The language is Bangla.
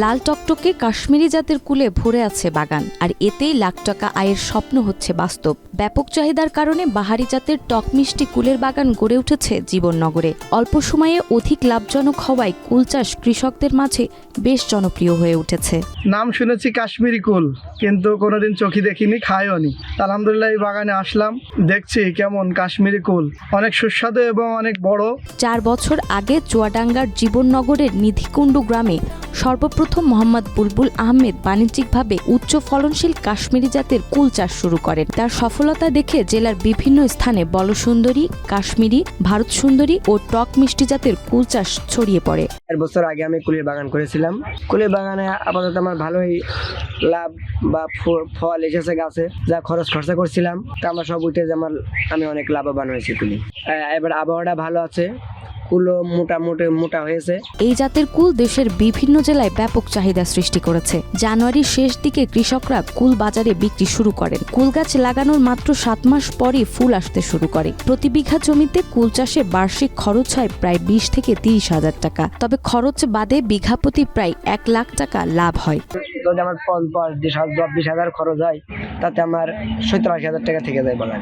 লাল টকটকে কাশ্মীরি জাতের কুলে ভরে আছে বাগান, আর এতেই লাখ টাকা আয়ের স্বপ্ন হচ্ছে বাস্তব। ব্যাপক চাহিদার কারণে বাহারি জাতের টক মিষ্টি কুলের বাগান গড়ে উঠেছে জীবননগরে। অল্প সময়ে অধিক লাভজনক হওয়ায় কুল চাষ কৃষকদের মাঝে বেশ জনপ্রিয় হয়ে উঠেছে। নাম শুনেছি কাশ্মীরি কুল, কিন্তু কোনোদিন চোখে দেখিনি, খাইও নি। আলহামদুলিল্লাহ এই বাগানে আসলাম, দেখছি কেমন কাশ্মীরি কুল, অনেক সুস্বাদু এবং অনেক বড়। 4 বছর আগে চুয়াডাঙ্গার জীবননগরের নিধিকুণ্ডু গ্রামে সর্বপ্রথম মোহাম্মদ বুলবুল আহমেদ বাণিজ্যিকভাবে উচ্চ ফলনশীল কাশ্মীরি জাতের কুল চাষ শুরু করেন। তার সফলতা দেখে জেলার বিভিন্ন স্থানে বলসুন্দরী, কাশ্মীরি, ভারত সুন্দরী ও টক মিষ্টি জাতের কুল চাষ ছড়িয়ে পড়ে। 4 বছর আগে আমি কুলের বাগান করেছিলাম। কুলের বাগানে আপাতত আমার ভালোই লাভ বা ফল এসেছে গাছে। যা খরচ খরচা করছিলাম তা আমার সব উঠে যে আমি অনেক লাভবান হয়েছি কুলে। এবার আবহাওয়াটা ভালো আছে, কুলও মোটা হয়েছে। এই জাতের কুল দেশের বিভিন্ন জেলায় ব্যাপক চাহিদা সৃষ্টি করেছে। জানুয়ারির শেষ দিকে কৃষকরা কুল বাজারে বিক্রি শুরু করেন। কুল গাছ লাগানোর মাত্র 7 মাস পরই ফুল আসতে শুরু করে। প্রতি বিঘা জমিতে কুল চাষে বার্ষিক খরচ হয় প্রায় 20 থেকে 30 হাজার টাকা। তবে খরচ বাদে বিঘা প্রতি প্রায় 1 লাখ টাকা লাভ হয়। যদি আমার 20 হাজার খরচ হয়, তাতে আমার 70-80 হাজার টাকা থেকে যায় বাগানে।